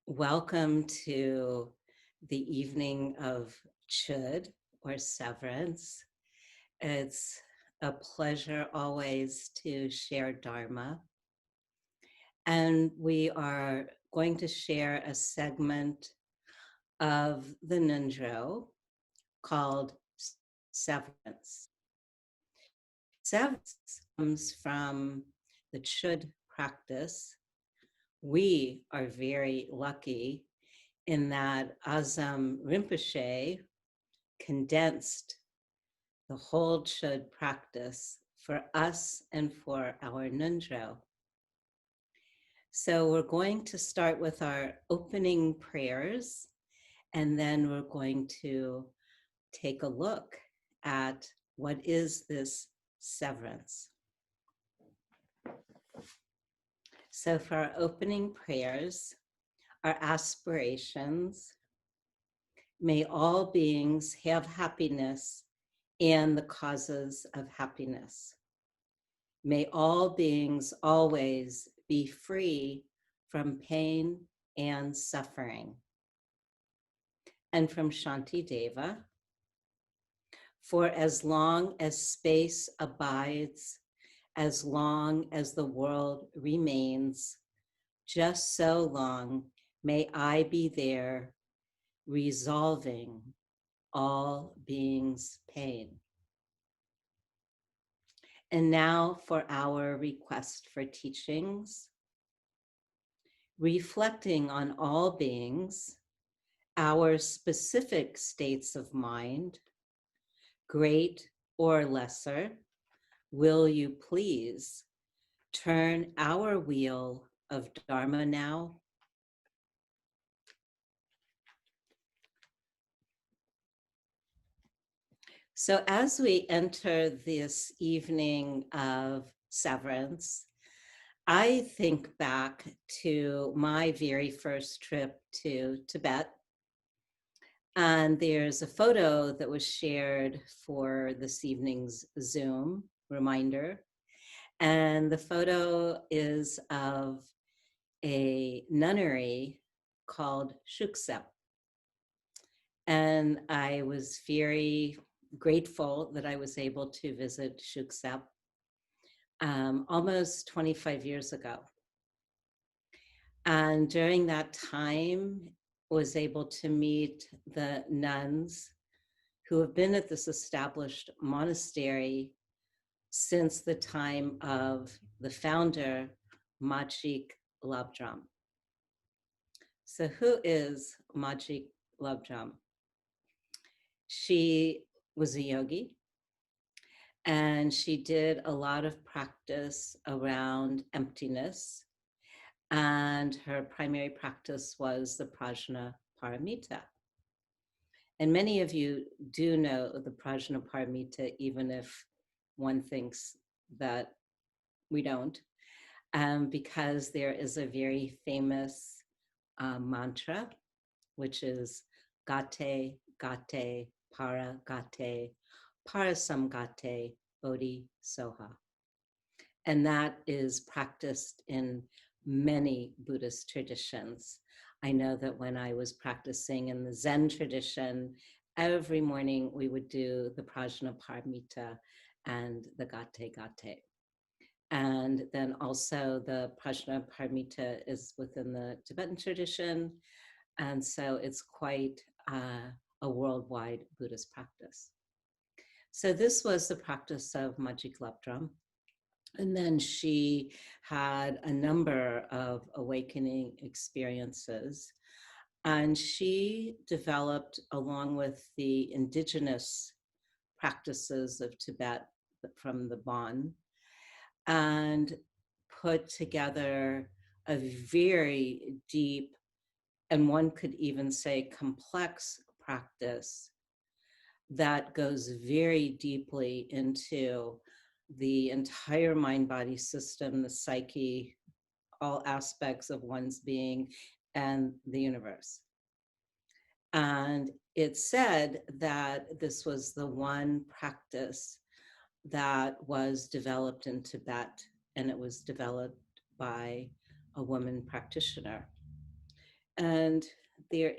Welcome to the evening of Chud or Severance. It's a pleasure always to share Dharma. And we are going to share a segment of the Ngondro called Severance. Severance comes from the Chud practice. We are very lucky in that Azam Rinpoche condensed the whole Chud practice for us and for our Ngondro. So we're going to start with our opening prayers, and then we're going to take a look at what is this severance. So for our opening prayers, our aspirations, may all beings have happiness and the causes of happiness. May all beings always be free from pain and suffering. And from Shanti Deva, for as long as space abides, as long as the world remains, just so long may I be there, resolving all beings' pain. And now for our request for teachings. Reflecting on all beings, our specific states of mind, great or lesser, will you please turn our wheel of Dharma now? So as we enter this evening of severance, I think back to my very first trip to Tibet. And there's a photo that was shared for this evening's Zoom reminder. And the photo is of a nunnery called Shuksep. And I was very grateful that I was able to visit Shuksep almost 25 years ago. And during that time, was able to meet the nuns who have been at this established monastery since the time of the founder, Machig Labdrön. So who is Machig Labdrön? She was a yogi, and she did a lot of practice around emptiness. And her primary practice was the Prajna Paramita. And many of you do know the Prajna Paramita, even if one thinks that we don't, because there is a very famous mantra, which is Gate, Gate, Para Gate, Parasamgate, Bodhi Soha. And that is practiced in many Buddhist traditions. I know that when I was practicing in the Zen tradition, every morning we would do the Prajna Paramita and the Gate Gate. And then also the Prajna Paramita is within the Tibetan tradition. And so it's quite a worldwide Buddhist practice. So this was the practice of Machig Labdrön. And then she had a number of awakening experiences. And she developed, along with the indigenous practices of Tibet from the Bon, and put together a very deep, and one could even say complex practice that goes very deeply into the entire mind-body system, the psyche, all aspects of one's being, and the universe. And it said that this was the one practice that was developed in Tibet, and it was developed by a woman practitioner. And there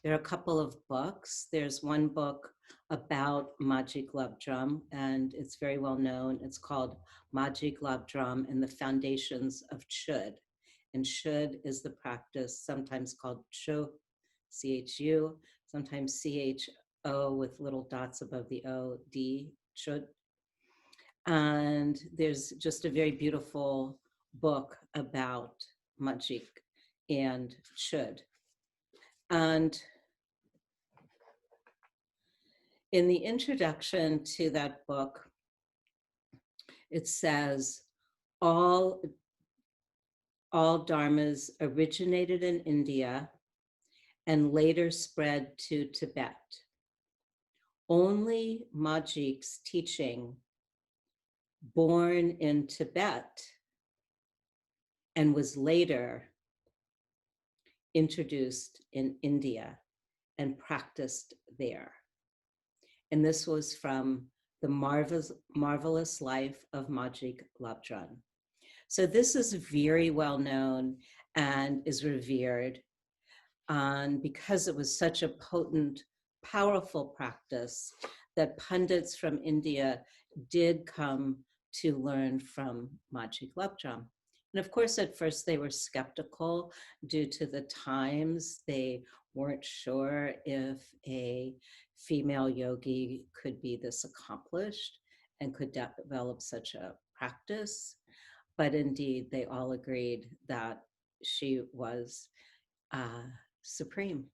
are a couple of books. There's one book about Machig Labdrön, and it's very well known. It's called Machig Labdrön and the Foundations of Chud. And Chud is the practice, sometimes called Chu, C-H-U, sometimes C-H-O with little dots above the O-D, Chud. And there's just a very beautiful book about Machig and Chud. And in the introduction to that book, it says, all dharmas originated in India and later spread to Tibet. Only Machig's teaching, born in Tibet and was later introduced in India and practiced there. And this was from the marvelous life of Machig Labdrön. So this is very well known and is revered. And because it was such a potent, powerful practice, that pundits from India did come to learn from Machig Labdrön. And of course, at first they were skeptical due to the times. They weren't sure if a female yogi could be this accomplished and could develop such a practice. But indeed, they all agreed that she was supreme.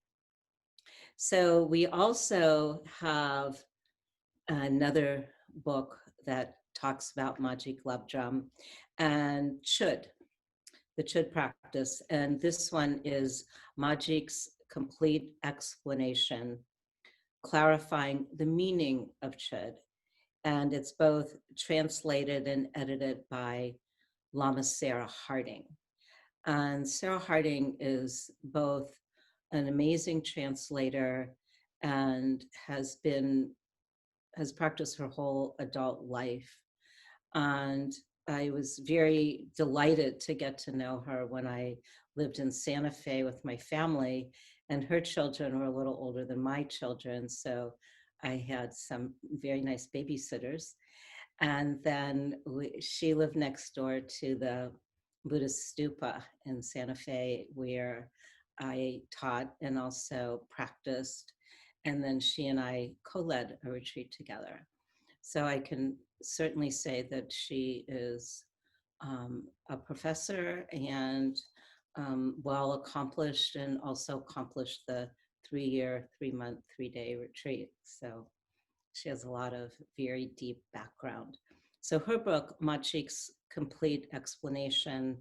So we also have another book that talks about Machig Labdrön and Chud, the Chud practice. And this one is Machig's complete explanation, clarifying the meaning of Chud. And it's both translated and edited by Lama Sarah Harding. And Sarah Harding is both an amazing translator and has practiced her whole adult life. And I was very delighted to get to know her when I lived in Santa Fe with my family, and her children were a little older than my children. So I had some very nice babysitters. And then she lived next door to the Buddhist stupa in Santa Fe, where I taught and also practiced. And then she and I co-led a retreat together. So I can certainly say that she is a professor and well accomplished, and also accomplished the 3-year, 3-month, 3-day retreat. So she has a lot of very deep background. So her book, Machig's Complete Explanation,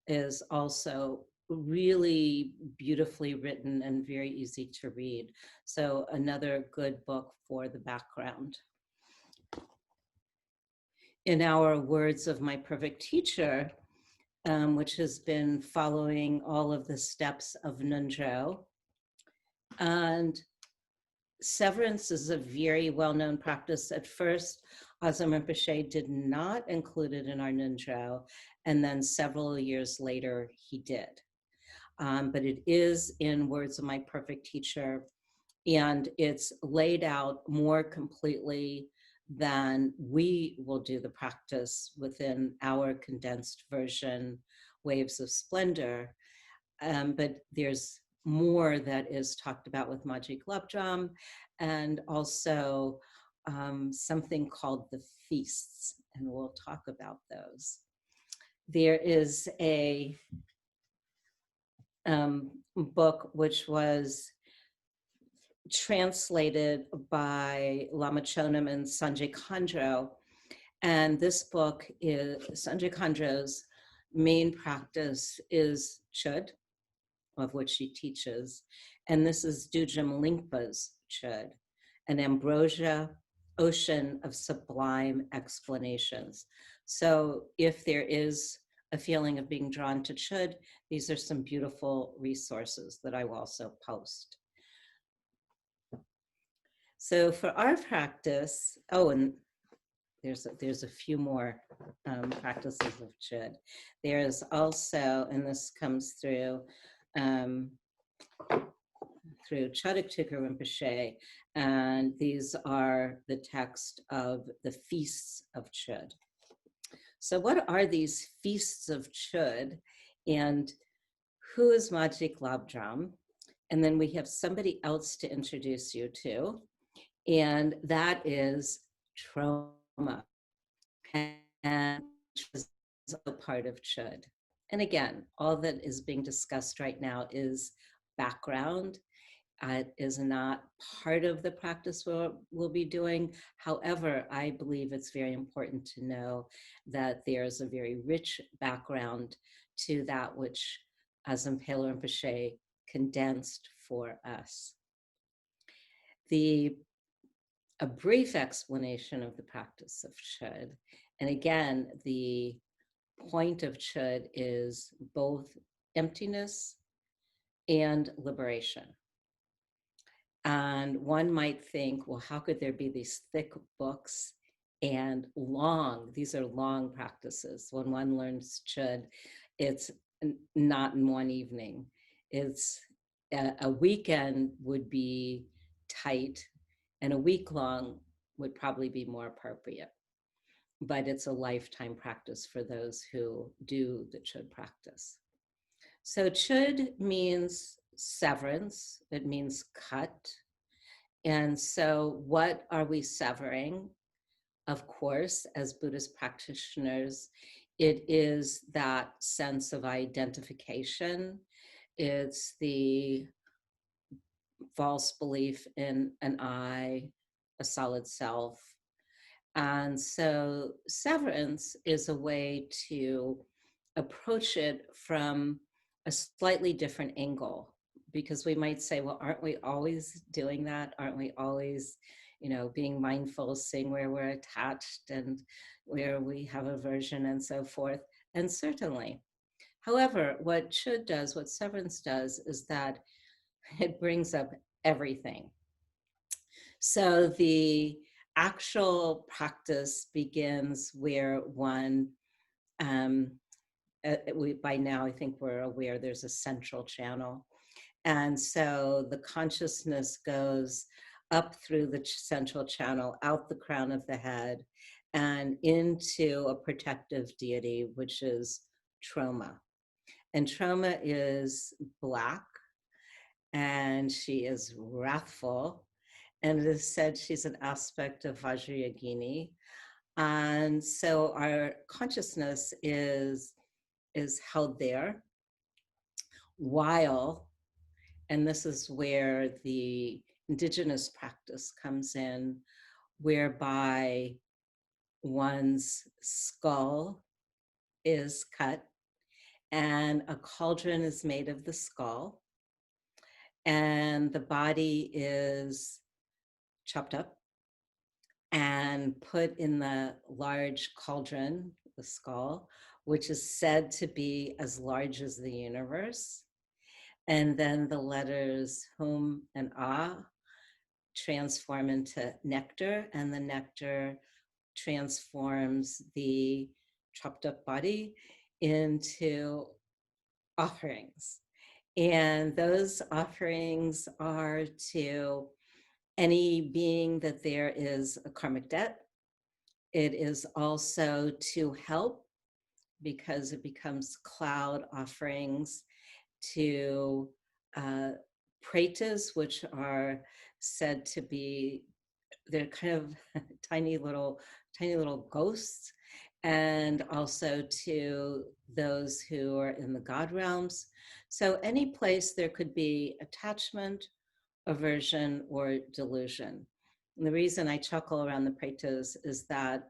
is also really beautifully written and very easy to read. So another good book for the background. In our Words of My Perfect Teacher, which has been following all of the steps of Ngondro, and Severance is a very well-known practice. At first, Azam Rinpoche did not include it in our Ngondro, and then several years later, he did. But it is in Words of My Perfect Teacher, and it's laid out more completely than we will do the practice within our condensed version, Waves of Splendor. But there's more that is talked about with Machig Labdrön, and also something called the feasts, and we'll talk about those. There is a book which was translated by Lama Chonim and Sanjay Ngondro, and this book is Sanjay Ngondro's main practice is Chud, of which she teaches. And this is Dujam Lingpa's Chud, an ambrosia ocean of sublime explanations. So if there is a feeling of being drawn to Chud, these are some beautiful resources that I will also post. So for our practice, and there's a few more practices of Chud. There's also, and this comes through um, through Chödygtüker Rinpoche, and these are the text of the feasts of Chöd. So what are these feasts of Chöd, and who is Machig Labdrön? And then we have somebody else to introduce you to, and that is Tröma, and is a part of Chöd. And again, all that is being discussed right now is background. It is not part of the practice we'll be doing. However, I believe it's very important to know that there's a very rich background to that which Azampelo Rinpoche condensed for us. A brief explanation of the practice of Chöd, and again, the point of Chöd is both emptiness and liberation. And one might think, well, how could there be these thick books and long? These are long practices. When one learns Chöd, it's not in one evening. It's a weekend would be tight, and a week long would probably be more appropriate. But it's a lifetime practice for those who do the Chöd practice. So Chöd means severance, it means cut. And so what are we severing? Of course, as Buddhist practitioners, it is that sense of identification. It's the false belief in an I, a solid self. And so severance is a way to approach it from a slightly different angle, because we might say, well, aren't we always doing that? Aren't we always, being mindful, seeing where we're attached and where we have aversion and so forth? And certainly. However, what Chöd does, what severance does, is that it brings up everything. So the actual practice begins where one, by now I think we're aware there's a central channel. And so the consciousness goes up through the central channel, out the crown of the head, and into a protective deity, which is Tröma. And Tröma is black, and she is wrathful. And it is said she's an aspect of Vajrayogini. And so our consciousness is held there while, and this is where the indigenous practice comes in, whereby one's skull is cut and a cauldron is made of the skull, and the body is chopped up and put in the large cauldron, the skull, which is said to be as large as the universe. And then the letters hum and ah transform into nectar, and the nectar transforms the chopped up body into offerings. And those offerings are to any being that there is a karmic debt. It is also to help, because it becomes cloud offerings, to pretas, which are said to be, they're kind of tiny little ghosts, and also to those who are in the God realms. So any place there could be attachment, aversion, or delusion. And the reason I chuckle around the pretas is that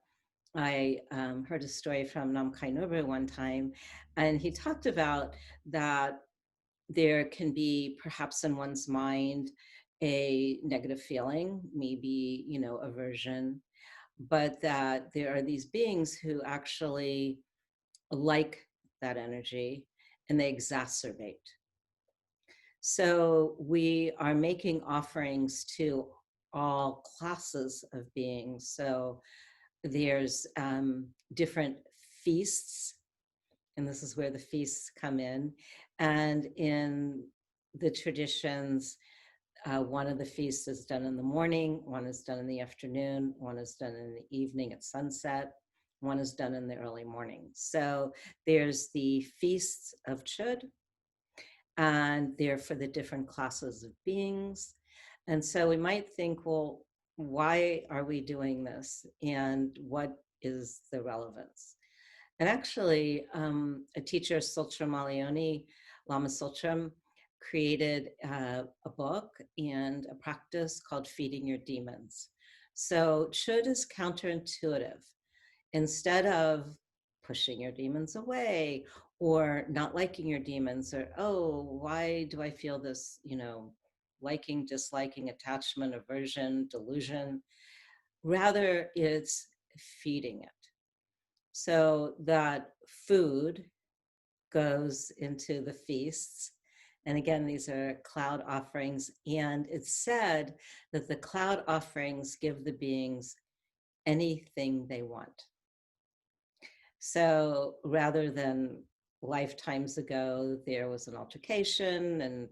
I heard a story from Namkhai Nobre one time, and he talked about that there can be perhaps in one's mind a negative feeling, maybe, aversion, but that there are these beings who actually like that energy and they exacerbate. So we are making offerings to all classes of beings. So there's different feasts, and this is where the feasts come in. And in the traditions, one of the feasts is done in the morning, one is done in the afternoon, one is done in the evening at sunset, one is done in the early morning. So there's the feasts of Chud, and they're for the different classes of beings. And so we might think, well, why are we doing this? And what is the relevance? And actually, a teacher, Sultram Malioni, Lama Sultram, created a book and a practice called Feeding Your Demons. So Chud is counterintuitive. Instead of pushing your demons away or not liking your demons, or, oh, why do I feel this, liking, disliking, attachment, aversion, delusion? Rather, it's feeding it. So that food goes into the feasts. And again, these are cloud offerings. And it's said that the cloud offerings give the beings anything they want. So rather than lifetimes ago, there was an altercation and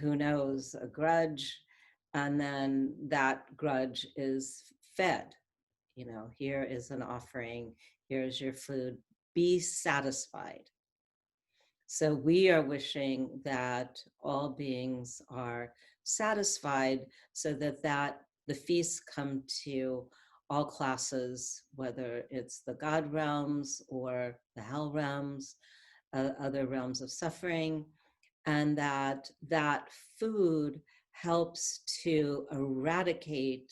who knows, a grudge, and then that grudge is fed. Here is an offering, here's your food, be satisfied. So we are wishing that all beings are satisfied so that the feasts come to all classes, whether it's the God realms or the hell realms, other realms of suffering, and that food helps to eradicate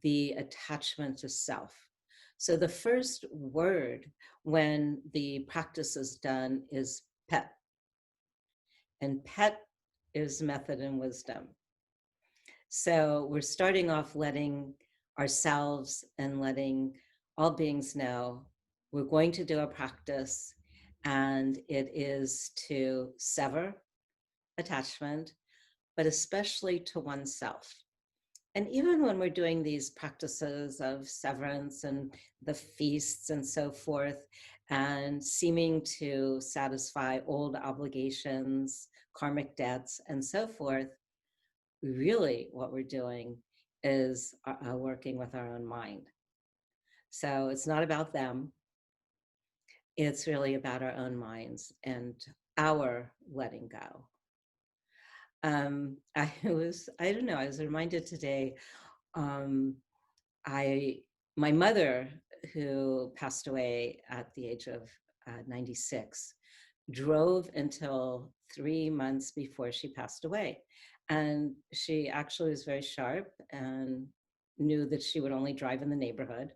the attachment to self. So the first word when the practice is done is pet. And pet is method and wisdom. So we're starting off letting ourselves and letting all beings know we're going to do a practice, and it is to sever attachment, but especially to oneself. And even when we're doing these practices of severance and the feasts and so forth, and seeming to satisfy old obligations, karmic debts, and so forth, really what we're doing is working with our own mind. So it's not about them. It's really about our own minds and our letting go. I don't know, I was reminded today, my mother, who passed away at the age of 96, drove until 3 months before she passed away. And she actually was very sharp and knew that she would only drive in the neighborhood.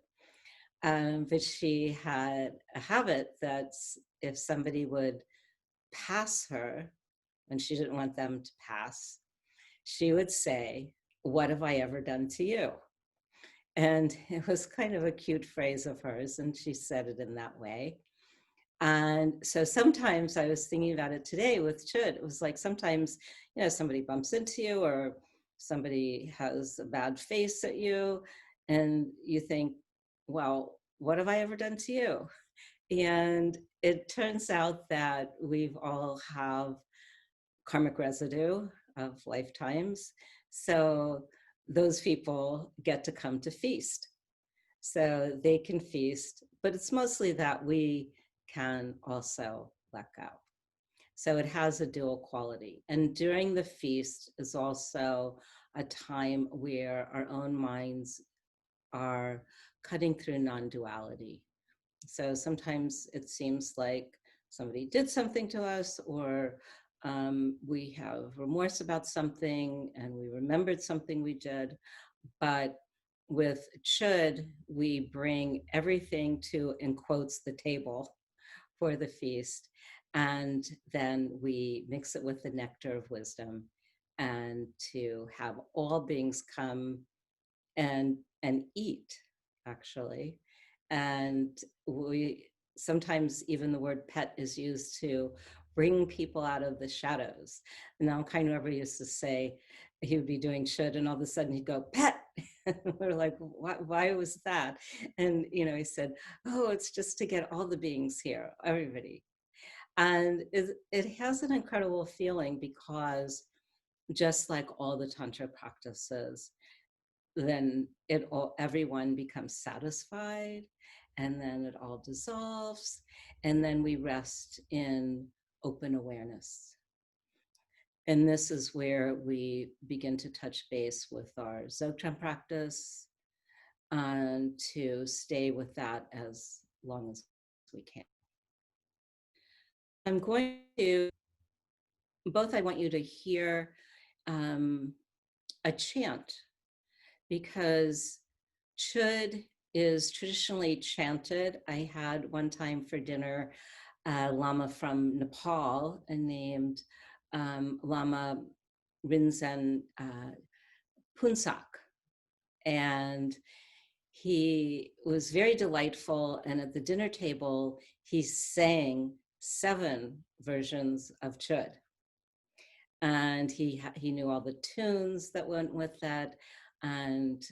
But she had a habit that if somebody would pass her, and she didn't want them to pass, she would say, "What have I ever done to you?" And it was kind of a cute phrase of hers, and she said it in that way. And so sometimes I was thinking about it today with Chud. It was like sometimes, somebody bumps into you or somebody has a bad face at you, and you think, well, what have I ever done to you? And it turns out that we've all have karmic residue of lifetimes. So those people get to come to feast. So they can feast, but it's mostly that we can also let go. So it has a dual quality. And during the feast is also a time where our own minds are cutting through non-duality. So sometimes it seems like somebody did something to us, or we have remorse about something and we remembered something we did. But with Chud, we bring everything to, in quotes, the table for the feast. And then we mix it with the nectar of wisdom, and to have all beings come and eat, actually. And we sometimes even the word pet is used to bring people out of the shadows. And now kind of everybody used to say, he would be doing Chud and all of a sudden he'd go, "Pet, We're like, why was that? And, he said, oh, it's just to get all the beings here, everybody. And it has an incredible feeling because just like all the Tantra practices, then everyone becomes satisfied, and then it all dissolves, and then we rest in open awareness. And this is where we begin to touch base with our Dzogchen practice and to stay with that as long as we can. I'm going to, both I want you to hear a chant, because chud is traditionally chanted. I had one time for dinner a Lama from Nepal named Lama Rinzen Punsak. And he was very delightful. And at the dinner table, he sang 7 versions of chud. And he knew all the tunes that went with that. And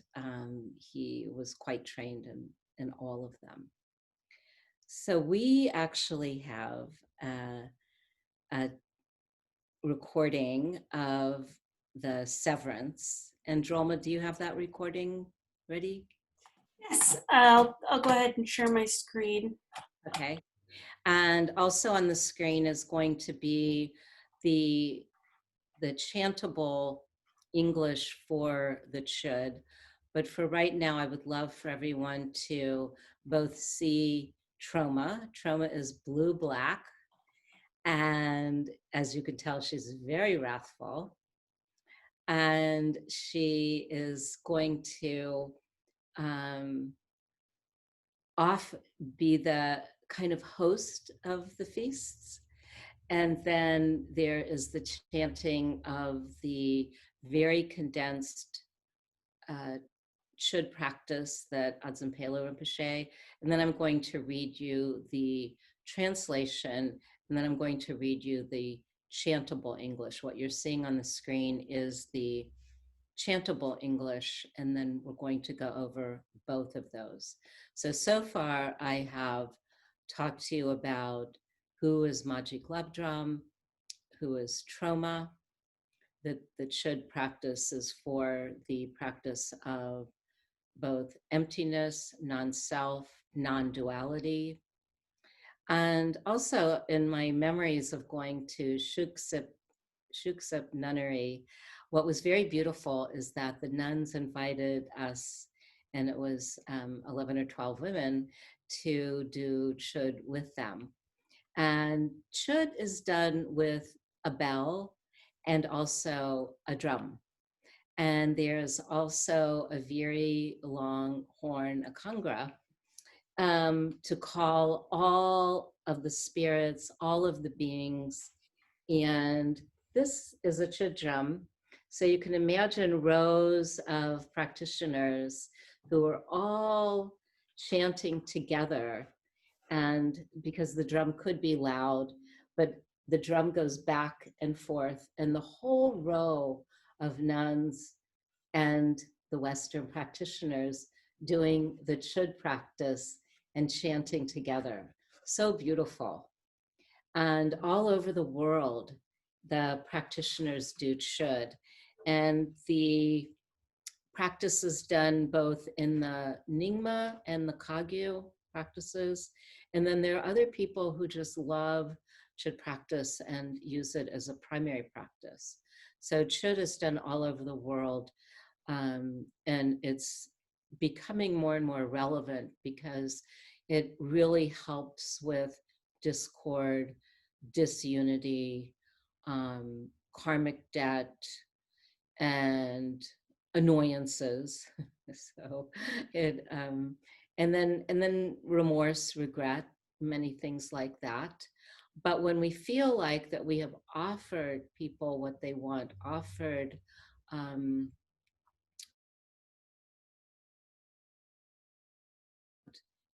he was quite trained in all of them. So we actually have a recording of the Severance. And Tröma, do you have that recording ready? Yes, I'll go ahead and share my screen. Okay. And also on the screen is going to be the chantable English for the chud. But for right now, I would love for everyone to both see Tröma. Tröma is blue-black. And as you can tell, she's very wrathful. And she is going to be the kind of host of the feasts. And then there is the chanting of the very condensed chud practice that Adzan Pelo Rinpoche. And then I'm going to read you the translation, and then I'm going to read you the chantable English. What you're seeing on the screen is the chantable English, and then we're going to go over both of those. So far I have talked to you about who is Machig Labdrön, who is Tröma, that the chud practice is for the practice of both emptiness, non-self, non-duality. And also in my memories of going to Shuksep Nunnery, what was very beautiful is that the nuns invited us, and it was 11 or 12 women, to do chud with them. And chud is done with a bell and also a drum. And there's also a very long horn, a kangra, to call all of the spirits, all of the beings. And this is a chud drum. So you can imagine rows of practitioners who are all chanting together. And because the drum could be loud, but the drum goes back and forth, and the whole row of nuns and the Western practitioners doing the chud practice and chanting together. So beautiful. And all over the world, the practitioners do chud. And the practice is done both in the Nyingma and the Kagyu practices. And then there are other people who just love chud practice and use it as a primary practice. So chud is done all over the world. And it's becoming more and more relevant because it really helps with discord, disunity, karmic debt, and annoyances. So it and then remorse, regret, many things like that. But when we feel like that we have offered people what they want, offered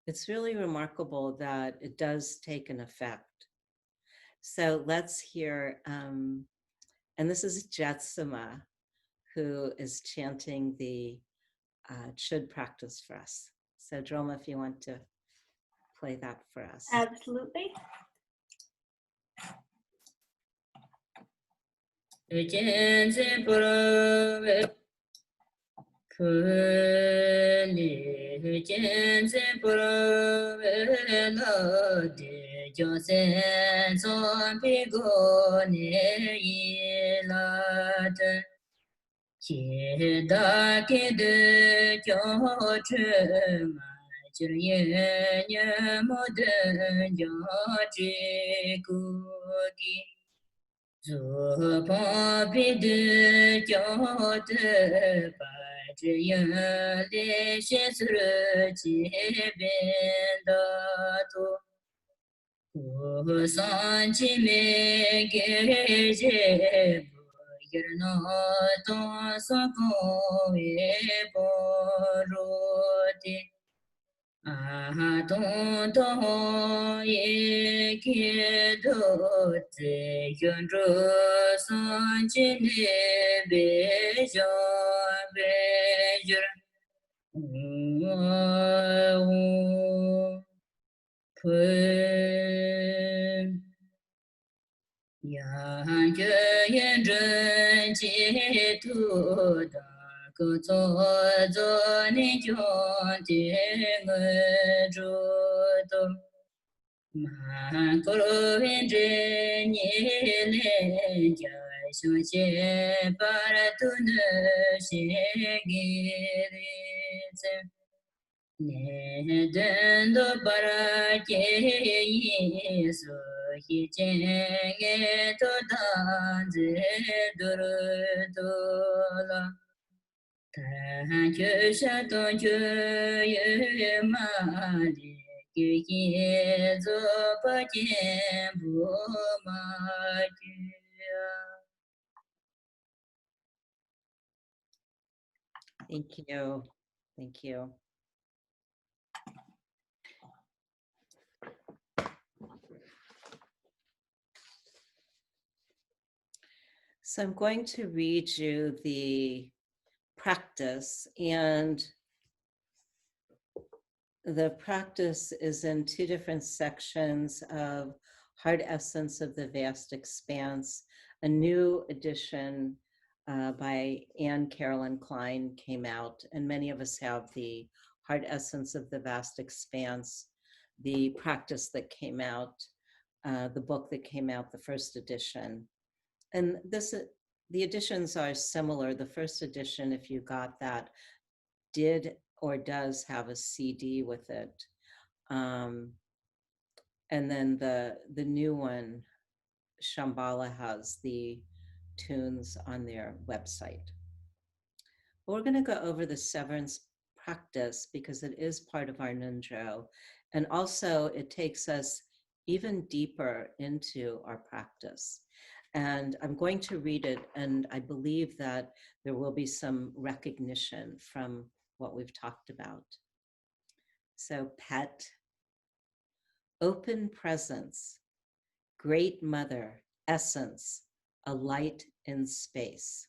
it's really remarkable that it does take an effect. So let's hear, and this is Jetsima, who is chanting the should practice for us. So Droma, if you want to play that for us. Absolutely. Thank you. Thank you. So I'm going to read you the practice, and the practice is in two different sections of Heart Essence of the Vast Expanse. A new edition by Anne Carolyn Klein came out, and many of us have the Heart Essence of the Vast Expanse, the practice that came out, the book that came out, the first edition. And the editions are similar. The first edition, if you got that, did or does have a CD with it. And then the new one, Shambhala, has the tunes on their website. We're going to go over the severance practice because it is part of our Ngondro. And also it takes us even deeper into our practice. And I'm going to read it, and I believe that there will be some recognition from what we've talked about. So, pet, open presence, great mother, essence, a light in space.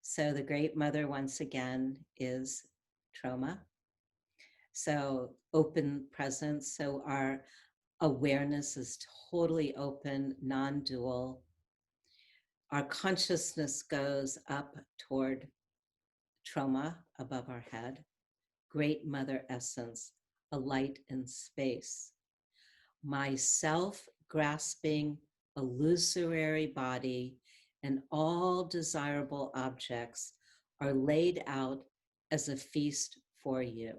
So the great mother, once again, is Tröma. So open presence. So our awareness is totally open, non-dual. Our consciousness goes up toward Tröma above our head. Great mother essence, a light in space. My self-grasping, illusory body and all desirable objects are laid out as a feast for you.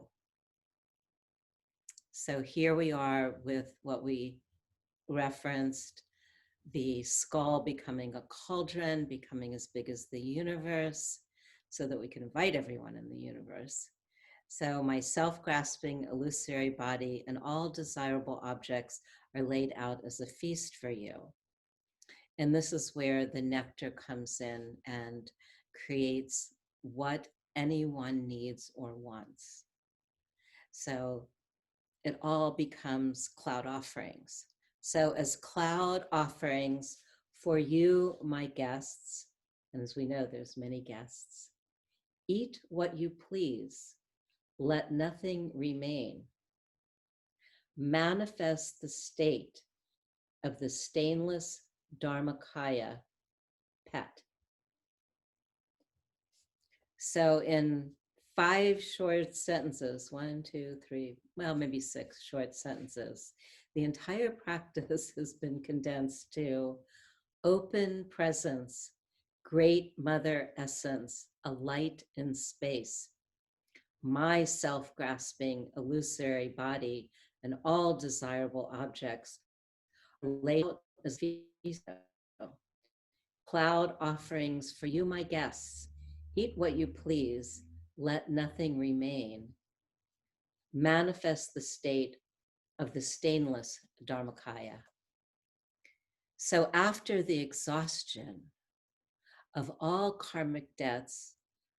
So here we are with what we referenced, the skull becoming a cauldron, becoming as big as the universe, so that we can invite everyone in the universe. So my self-grasping illusory body and all desirable objects are laid out as a feast for you. And this is where the nectar comes in and creates what anyone needs or wants. So it all becomes cloud offerings. So as cloud offerings for you, my guests, and as we know, there's many guests, Eat what you please, let nothing remain. Manifest the state of the stainless Dharmakaya pet. So in 5 short sentences, 1, 2, 3, well, maybe 6 short sentences, the entire practice has been condensed to open presence, great mother essence, a light in space, my self-grasping illusory body and all desirable objects are laid out as feast. Cloud offerings for you, my guests. Eat what you please, let nothing remain. Manifest the state of the stainless Dharmakaya. So after the exhaustion of all karmic debts,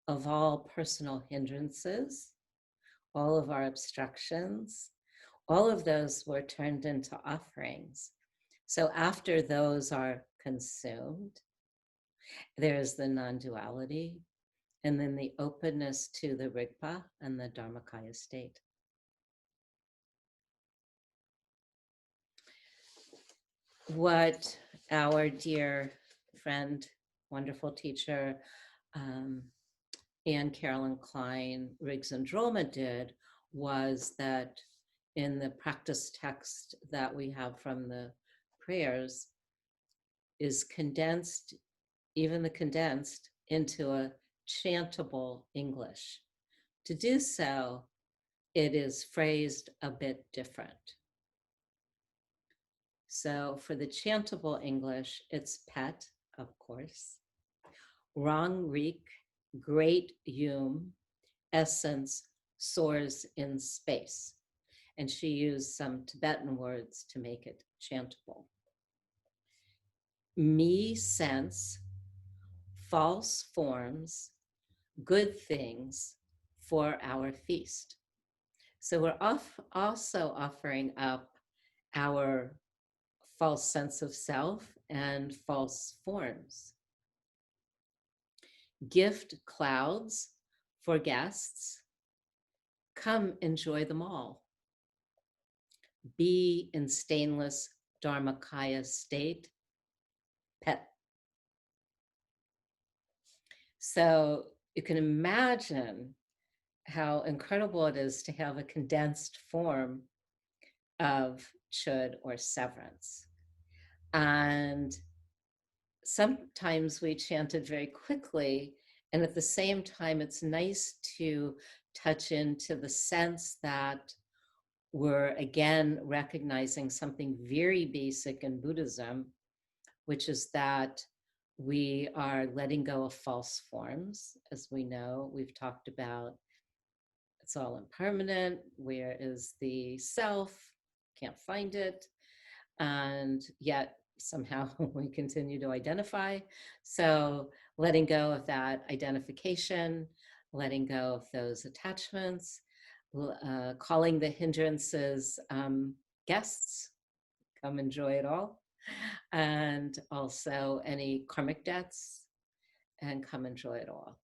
of all personal hindrances, all of our obstructions, all of those were turned into offerings. So after those are consumed, there's the non-duality, and then the openness to the Rigpa and the Dharmakaya state. What our dear friend, wonderful teacher, Anne Carolyn Klein Riggs and Drolma did was that in the practice text that we have from the prayers is condensed, even the condensed, into a chantable English. To do so, it is phrased a bit different. So for the chantable English, it's pet, of course, Rang Rik, great Yum, essence soars in space. And she used some Tibetan words to make it chantable. Me sense, false forms, good things for our feast. So we're also offering up our false sense of self and false forms. Gift clouds for guests. Come enjoy them all. Be in stainless Dharmakaya state. Pet. So you can imagine how incredible it is to have a condensed form of chud or severance. And sometimes we chanted very quickly, and at the same time, it's nice to touch into the sense that we're again recognizing something very basic in Buddhism, which is that we are letting go of false forms. As we know, we've talked about it's all impermanent. Where is the self? Can't find it. And yet somehow we continue to identify. So letting go of that identification, letting go of those attachments, calling the hindrances guests, come enjoy it all. And also any karmic debts, and come enjoy it all.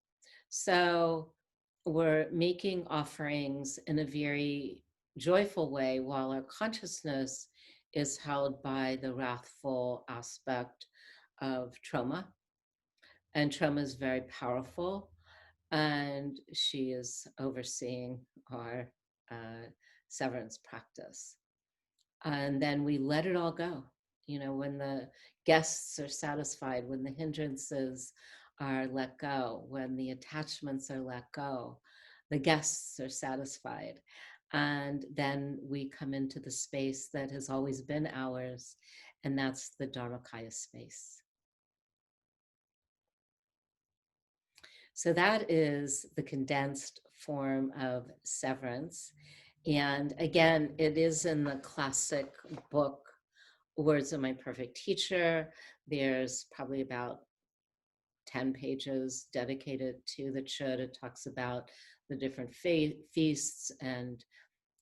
So we're making offerings in a very joyful way while our consciousness is held by the wrathful aspect of Tröma. And Tröma is very powerful, and she is overseeing our severance practice. And then we let it all go. You know, when the guests are satisfied, when the hindrances are let go, when the attachments are let go, the guests are satisfied. And then we come into the space that has always been ours, and that's the Dharmakaya space. So that is the condensed form of severance. And again, it is in the classic book, Words of My Perfect Teacher. There's probably about 10 pages dedicated to the chud. It talks about the different feasts and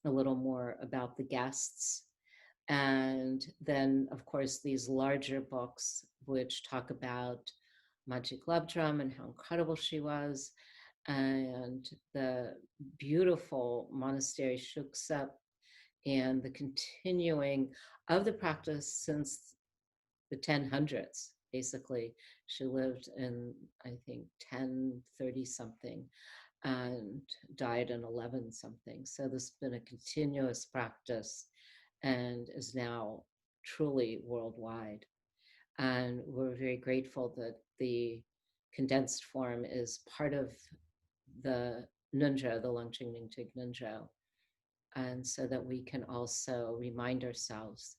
a little more about the guests. And then, of course, these larger books, which talk about Machig Labdrön and how incredible she was, and the beautiful monastery Shuksep, and the continuing of the practice since the 1000s. Basically, she lived in, I think, 1030 something and died in 11 something. So this has been a continuous practice and is now truly worldwide. And we're very grateful that the condensed form is part of the Ngondro, the Longchen Nyingtig Ngondro, and so that we can also remind ourselves.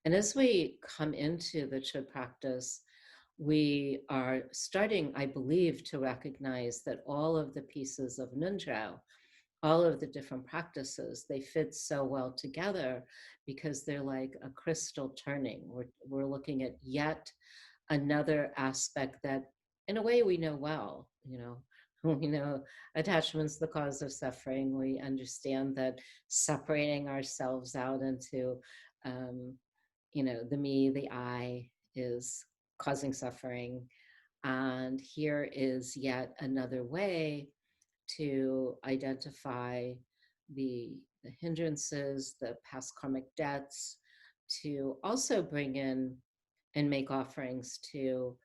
And as we come into the Chud practice, we are starting, I believe, to recognize that all of the pieces of Ngondro, all of the different practices, they fit so well together because they're like a crystal turning. We're looking at yet another aspect that, in a way, we know well. We know attachment's the cause of suffering. We understand that separating ourselves out into, um, the me, the I, is causing suffering. And here is yet another way to identify the hindrances, the past karmic debts, to also bring in and make offerings to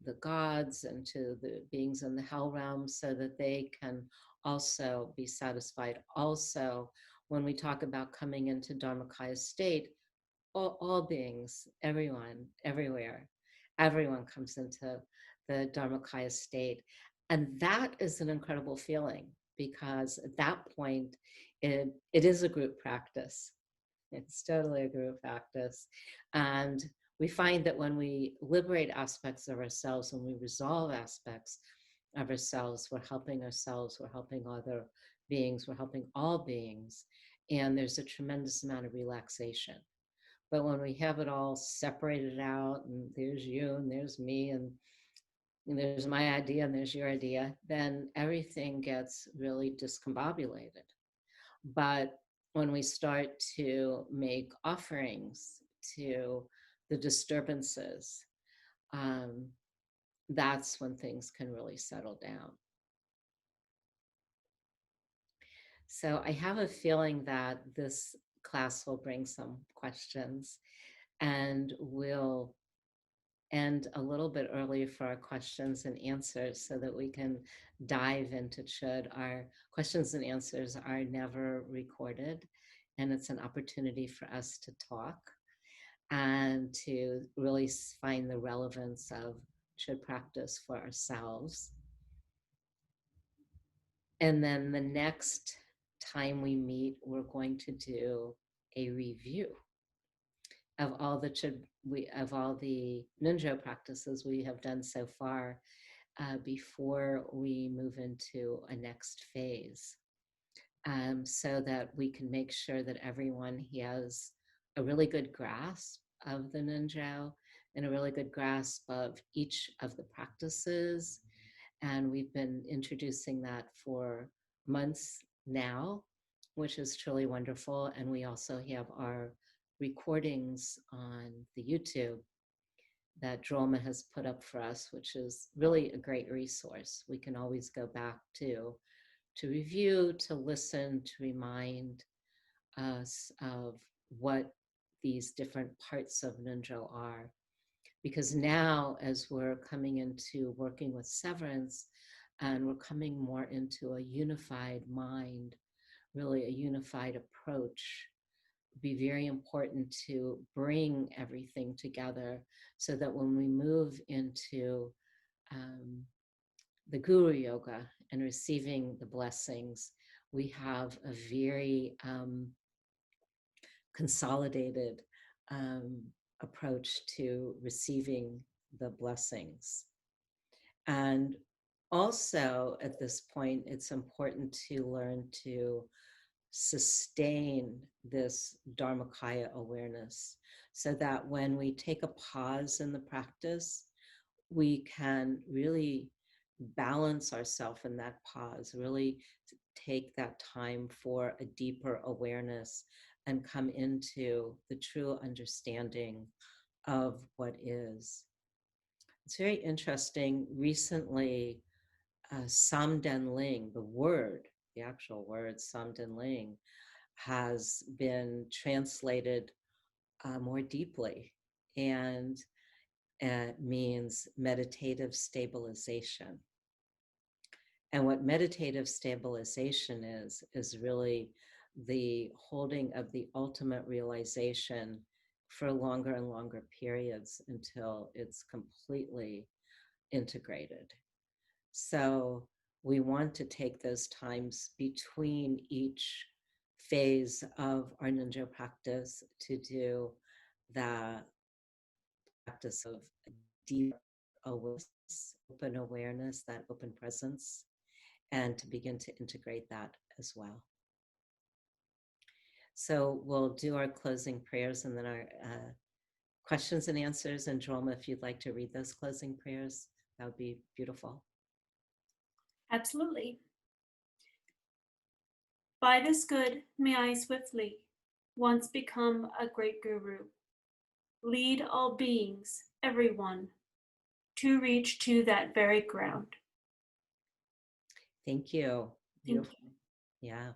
the gods and to the beings in the hell realm so that they can also be satisfied. Also, when we talk about coming into Dharmakaya state, all beings, everyone, everywhere, everyone comes into the Dharmakaya state. And that is an incredible feeling because at that point, it is a group practice. It's totally a group practice. And we find that when we liberate aspects of ourselves, when we resolve aspects of ourselves, we're helping other beings, we're helping all beings. And there's a tremendous amount of relaxation. But when we have it all separated out, and there's you, and there's me, and there's my idea, and there's your idea, then everything gets really discombobulated. But when we start to make offerings to the disturbances, um, that's when things can really settle down. So I have a feeling that this class will bring some questions, and we'll end a little bit early for our questions and answers so that we can dive into Chud. Our questions and answers are never recorded, and it's an opportunity for us to talk and to really find the relevance of Chud practice for ourselves. And then the next time we meet, we're going to do a review of all the Ngondro practices we have done so far before we move into a next phase, so that we can make sure that everyone has a really good grasp of the Ngondro and a really good grasp of each of the practices. And we've been introducing that for months now, which is truly wonderful. And we also have our recordings on the YouTube that Tröma has put up for us, which is really a great resource. We can always go back to review, to listen, to remind us of what these different parts of Ngondro are. Because now, as we're coming into working with Severance, and we're coming more into a unified mind, really a unified approach, be very important to bring everything together so that when we move into the Guru Yoga and receiving the blessings, we have a very consolidated approach to receiving the blessings. And also at this point, it's important to learn to sustain this Dharmakaya awareness so that when we take a pause in the practice, we can really balance ourselves in that pause, really take that time for a deeper awareness and come into the true understanding of what is. It's very interesting. Recently, Samden Ling, the actual word Samden Ling, has been translated more deeply, and it means meditative stabilization. And what meditative stabilization is really the holding of the ultimate realization for longer and longer periods until it's completely integrated. So we want to take those times between each phase of our Ngondro practice to do the practice of deep awareness, open awareness, that open presence, and to begin to integrate that as well. So we'll do our closing prayers and then our questions and answers. And Tröma, if you'd like to read those closing prayers, that would be beautiful. Absolutely. By this good may I swiftly once become a great guru, lead all beings, everyone, to reach to that very ground. Thank you. Thank you. Yeah.